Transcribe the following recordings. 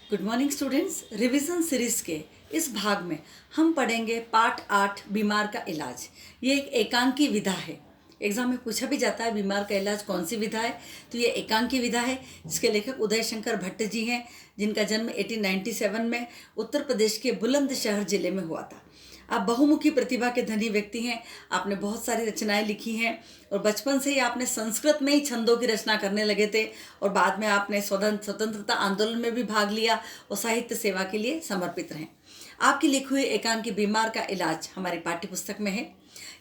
Good morning students. Revision series के इस भाग में हम पढ़ेंगे पार्ट 8 बीमार का इलाज। ये एक एकांकी विधा है। एग्जाम में पूछा भी जाता है बीमार का इलाज कौन सी विधा है, तो ये एकांकी विधा है जिसके लेखक उदय शंकर भट्ट जी हैं, जिनका जन्म 1897 में उत्तर प्रदेश के बुलंदशहर जिले में हुआ था। आप बहुमुखी प्रतिभा के धनी व्यक्ति हैं। आपने बहुत सारी रचनाएं लिखी हैं और बचपन से ही आपने संस्कृत में ही छंदों की रचना करने लगे थे और बाद में आपने स्वतंत्रता आंदोलन में भी भाग लिया और साहित्य सेवा के लिए समर्पित रहे। आपकी लिखी हुई एकांकी बीमार का इलाज हमारी पाठ्य पुस्तक में है।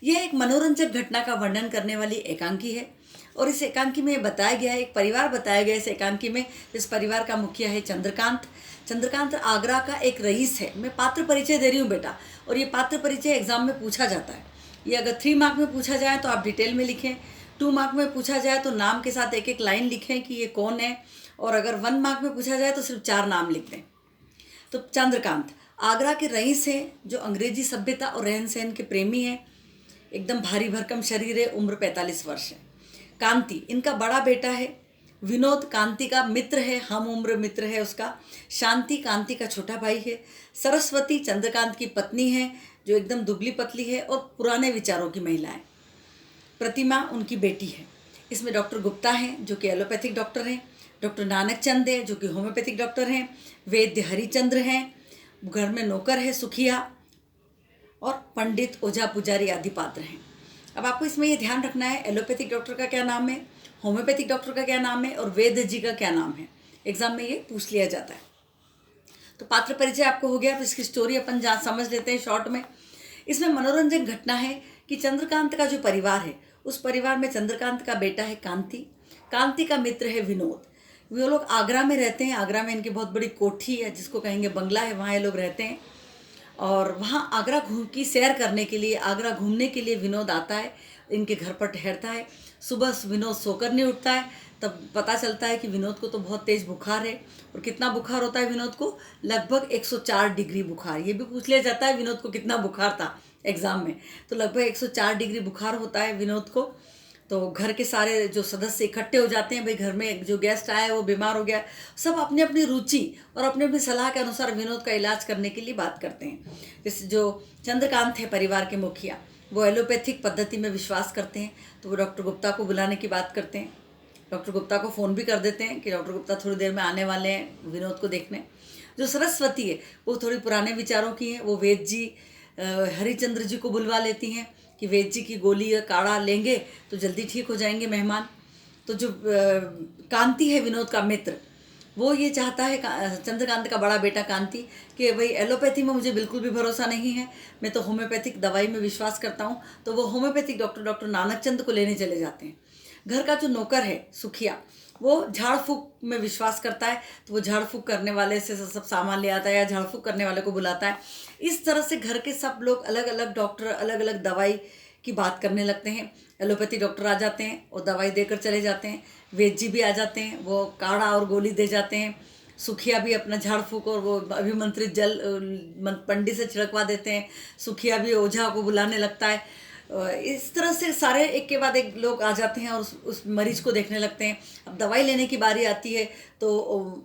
यह एक मनोरंजक घटना का वर्णन करने वाली एकांकी है और इस एकांकी में बताया गया है, एक परिवार बताया गया है इस एकांकी में। इस परिवार का मुखिया है चंद्रकांत। चंद्रकांत आगरा का एक रईस है। मैं पात्र परिचय दे रही हूँ बेटा, और ये पात्र परिचय एग्जाम में पूछा जाता है। ये अगर 3 मार्क में पूछा जाए तो आप डिटेल में लिखें, 2 मार्क में पूछा जाए तो नाम के साथ एक एक लाइन लिखें कि ये कौन है, और अगर 1 मार्क में पूछा जाए तो सिर्फ 4 नाम लिख दें। तो चंद्रकांत आगरा के रईस हैं जो अंग्रेजी सभ्यता और रहन सहन के प्रेमी हैं। एकदम भारी भरकम शरीर है, उम्र 45 वर्ष है। कांति इनका बड़ा बेटा है। विनोद कांति का मित्र है, हम उम्र मित्र है उसका। शांति कांति का छोटा भाई है। सरस्वती चंद्रकांत की पत्नी है जो एकदम दुबली पतली है और पुराने विचारों की महिला है। प्रतिमा उनकी बेटी है। इसमें डॉक्टर गुप्ता हैं जो कि एलोपैथिक डॉक्टर हैं, डॉक्टर नानक चंद है जो कि होम्योपैथिक डॉक्टर हैं, वैद्य हरिचंद्र हैं, घर में नौकर है सुखिया, और पंडित ओझा पुजारी आदि पात्र हैं। अब आपको इसमें ये ध्यान रखना है एलोपैथिक डॉक्टर का क्या नाम है, होम्योपैथिक डॉक्टर का क्या नाम है और वैद्य जी का क्या नाम है। एग्जाम में ये पूछ लिया जाता है। तो पात्र परिचय आपको हो गया, तो इसकी स्टोरी अपन समझ लेते हैं शॉर्ट में। इसमें मनोरंजक घटना है कि चंद्रकांत का जो परिवार है उस परिवार में चंद्रकांत का बेटा है कांति, कांति का मित्र है विनोद। वो लोग आगरा में रहते हैं। आगरा में इनकी बहुत बड़ी कोठी है जिसको कहेंगे बंगला है, वहाँ ये लोग रहते हैं। और वहाँ आगरा की सैर करने के लिए, आगरा घूमने के लिए विनोद आता है, इनके घर पर ठहरता है। सुबह विनोद सोकर नहीं उठता है, तब पता चलता है कि विनोद को तो बहुत तेज़ बुखार है। और कितना बुखार होता है विनोद को? लगभग 104 डिग्री बुखार। ये भी पूछ लिया जाता है विनोद को कितना बुखार था एग्ज़ाम में, तो लगभग 104 डिग्री बुखार होता है विनोद को। तो घर के सारे जो सदस्य इकट्ठे हो जाते हैं, भाई घर में जो गेस्ट आया है वो बीमार हो गया। सब अपनी अपनी रुचि और अपनी अपनी सलाह के अनुसार विनोद का इलाज करने के लिए बात करते हैं। जैसे जो चंद्रकांत है परिवार के मुखिया, वो एलोपैथिक पद्धति में विश्वास करते हैं, तो वो डॉक्टर गुप्ता को बुलाने की बात करते हैं। डॉक्टर गुप्ता को फ़ोन भी कर देते हैं कि डॉक्टर गुप्ता थोड़ी देर में आने वाले हैं विनोद को देखने। जो सरस्वती है वो थोड़ी पुराने विचारों की हैं। वो वैद्य जी हरिचंद्र जी को बुलवा लेती हैं कि वैद्य जी की गोली या काढ़ा लेंगे तो जल्दी ठीक हो जाएंगे मेहमान। तो जो कांति है विनोद का मित्र, वो ये चाहता है, चंद्रकांत का बड़ा बेटा कांति, कि भाई एलोपैथी में मुझे बिल्कुल भी भरोसा नहीं है, मैं तो होम्योपैथिक दवाई में विश्वास करता हूँ। तो वो होम्योपैथिक डॉक्टर नानक चंद को लेने चले जाते हैं। घर का जो नौकर है सुखिया, वो झाड़ फूक में विश्वास करता है, तो वो झाड़ फूक करने वाले से सब सामान ले आता है या झाड़ फूक करने वाले को बुलाता है। इस तरह से घर के सब लोग अलग अलग डॉक्टर अलग अलग दवाई की बात करने लगते हैं। एलोपैथी डॉक्टर आ जाते हैं और दवाई देकर चले जाते हैं। वैद्य जी भी आ जाते हैं, वो काढ़ा और गोली दे जाते हैं। सुखिया भी अपना झाड़ फूक और वो अभिमंत्रित जल पंडित से छिड़कवा देते हैं। सुखिया भी ओझा को बुलाने लगता है। इस तरह से सारे एक के बाद एक लोग आ जाते हैं और उस मरीज को देखने लगते हैं। अब दवाई लेने की बारी आती है तो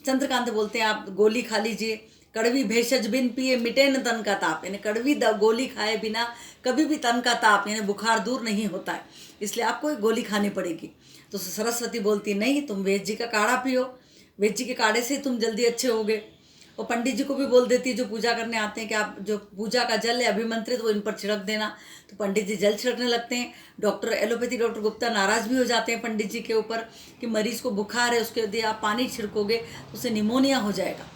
चंद्रकांत बोलते हैं आप गोली खा लीजिए, कड़वी भेषज बिन पिए मिटे न तन का ताप, यानी कड़वी गोली खाए बिना कभी भी तन का ताप यानी बुखार दूर नहीं होता है, इसलिए आपको एक गोली खानी पड़ेगी। तो सरस्वती बोलती नहीं, तुम वैद्य जी का काढ़ा पियो, वैद्य जी के काढ़े से तुम जल्दी अच्छे होगे। और पंडित जी को भी बोल देती है जो पूजा करने आते हैं कि आप जो पूजा का जल है अभिमंत्रित वो इन पर छिड़क देना। तो पंडित जी जल छिड़कने लगते हैं। डॉक्टर एलोपैथी डॉक्टर गुप्ता नाराज़ भी हो जाते हैं पंडित जी के ऊपर कि मरीज को बुखार है, उसके यदि आप पानी छिड़कोगे तो उसे निमोनिया हो जाएगा।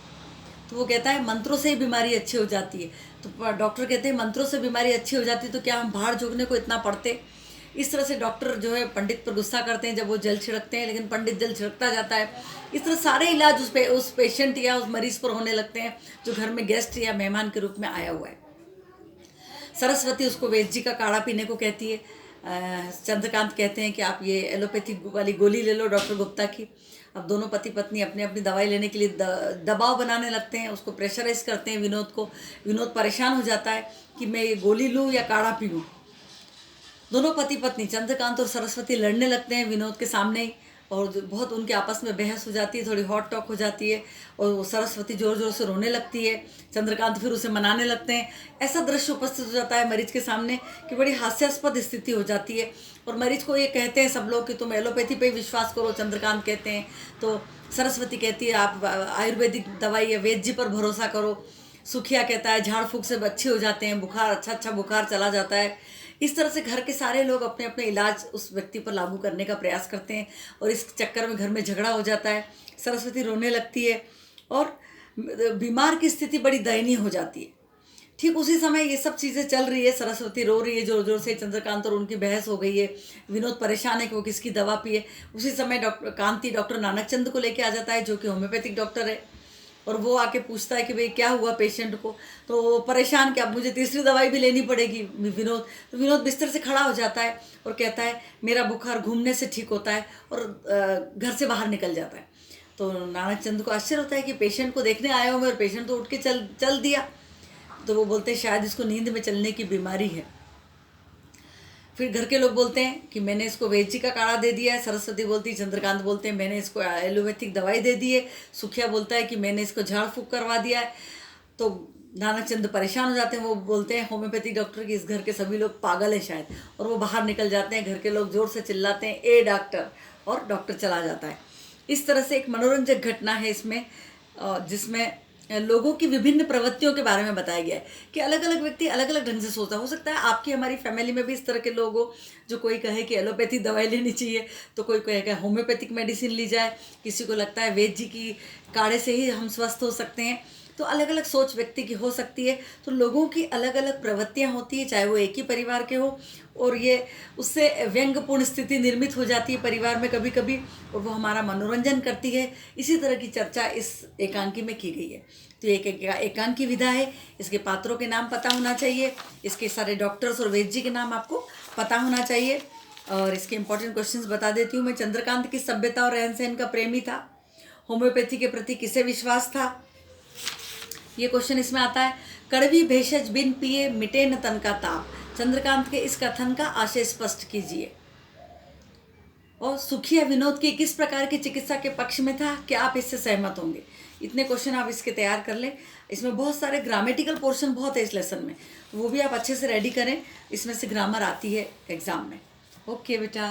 तो वो कहता है मंत्रों से ही बीमारी अच्छी हो जाती है। तो डॉक्टर कहते हैं मंत्रों से बीमारी अच्छी हो जाती है तो क्या हम बाहर झोंकने को इतना पड़ते। इस तरह से डॉक्टर जो है पंडित पर गुस्सा करते हैं जब वो जल छिड़कते हैं, लेकिन पंडित जल छिड़कता जाता है। इस तरह सारे इलाज उस पेशेंट या उस मरीज पर होने लगते हैं जो घर में गेस्ट या मेहमान के रूप में आया हुआ है। सरस्वती उसको वैद्य जी का काढ़ा पीने को कहती है। चंद्रकांत कहते हैं कि आप ये एलोपैथिक वाली गोली ले लो डॉक्टर गुप्ता की। अब दोनों पति पत्नी अपनी अपनी दवाई लेने के लिए दबाव बनाने लगते हैं, उसको प्रेशराइज करते हैं विनोद को। विनोद परेशान हो जाता है कि मैं ये गोली लूँ या काढ़ा पीऊँ। दोनों पति पत्नी चंद्रकांत और सरस्वती लड़ने लगते हैं विनोद के सामने ही। और बहुत उनके आपस में बहस हो जाती है, थोड़ी हॉट टॉक हो जाती है और वो सरस्वती जोर जोर से रोने लगती है। चंद्रकांत फिर उसे मनाने लगते हैं। ऐसा दृश्य उपस्थित हो जाता है मरीज के सामने कि बड़ी हास्यास्पद स्थिति हो जाती है। और मरीज को ये कहते हैं सब लोग कि तुम एलोपैथी पे ही विश्वास करो, चंद्रकांत कहते हैं। तो सरस्वती कहती है आप आयुर्वेदिक दवाई या वैद्य जी पर भरोसा करो। सुखिया कहता है झाड़ फूँक से अच्छे हो जाते हैं, बुखार अच्छा बुखार चला जाता है। इस तरह से घर के सारे लोग अपने अपने इलाज उस व्यक्ति पर लागू करने का प्रयास करते हैं और इस चक्कर में घर में झगड़ा हो जाता है। सरस्वती रोने लगती है और बीमार की स्थिति बड़ी दयनीय हो जाती है। ठीक उसी समय ये सब चीज़ें चल रही है, सरस्वती रो रही है जोर जोर से, चंद्रकांत और उनकी बहस हो गई है, विनोद परेशान है कि वो किसकी दवा पिए। उसी समय डॉक्टर नानक चंद को लेके आ जाता है जो कि होम्योपैथिक डॉक्टर है। और वो आके पूछता है कि भाई क्या हुआ पेशेंट को। तो वो परेशान कि अब मुझे तीसरी दवाई भी लेनी पड़ेगी। विनोद बिस्तर से खड़ा हो जाता है और कहता है मेरा बुखार घूमने से ठीक होता है, और घर से बाहर निकल जाता है। तो नानक चंद को आश्चर्य होता है कि पेशेंट को देखने आया हूँ मैं और पेशेंट तो उठ के चल दिया। तो वो बोलते हैं शायद इसको नींद में चलने की बीमारी है। फिर घर के लोग बोलते हैं कि मैंने इसको वैद्य का काढ़ा दे दिया है। सरस्वती बोलती है, चंद्रकांत बोलते हैं मैंने इसको एलोपैथिक दवाई दे दी है। सुखिया बोलता है कि मैंने इसको झाड़ फूँक करवा दिया है। तो नानक चंद परेशान हो जाते हैं। वो बोलते हैं होम्योपैथिक डॉक्टर कि इस घर के सभी लोग पागल हैं शायद, और वो बाहर निकल जाते हैं। घर के लोग जोर से चिल्लाते हैं ए डॉक्टर, और डॉक्टर चला जाता है। इस तरह से एक मनोरंजक घटना है इसमें, जिसमें लोगों की विभिन्न प्रवृत्तियों के बारे में बताया गया है कि अलग अलग व्यक्ति अलग अलग ढंग से सोचता हो सकता है आपकी हमारी फैमिली में भी इस तरह के लोग हो, जो कोई कहे कि एलोपैथी दवाई लेनी चाहिए, तो कोई कहेगा होम्योपैथिक मेडिसिन ली जाए, किसी को लगता है वैद्य जी की काढ़े से ही हम स्वस्थ हो सकते हैं। तो अलग अलग सोच व्यक्ति की हो सकती है। तो लोगों की अलग अलग प्रवृत्तियाँ होती है, चाहे वो एक ही परिवार के हो, और ये उससे व्यंग्यपूर्ण स्थिति निर्मित हो जाती है परिवार में कभी कभी, और वो हमारा मनोरंजन करती है। इसी तरह की चर्चा इस एकांकी में की गई है। तो एक एकांकी विधा है, इसके पात्रों के नाम पता होना चाहिए, इसके सारे डॉक्टर्स और वैद्य जी के नाम आपको पता होना चाहिए। और इसके इंपॉर्टेंट क्वेश्चंस बता देती हूँ मैं। चंद्रकांत की सभ्यता और रहन सहन का प्रेमी था। होम्योपैथी के प्रति किसे विश्वास था, ये क्वेश्चन इसमें आता है। कड़वी भेषज बिन पिए मिटे न तन का ताप, चंद्रकांत के इस कथन का आशय स्पष्ट कीजिए। और सुखिया विनोद की किस प्रकार की चिकित्सा के पक्ष में था, क्या आप इससे सहमत होंगे। इतने क्वेश्चन आप इसके तैयार कर लें। इसमें बहुत सारे ग्रामेटिकल पोर्शन बहुत है इस लेसन में, वो भी आप अच्छे से रेडी करें। इसमें से ग्रामर आती है एग्जाम में। ओके बेटा।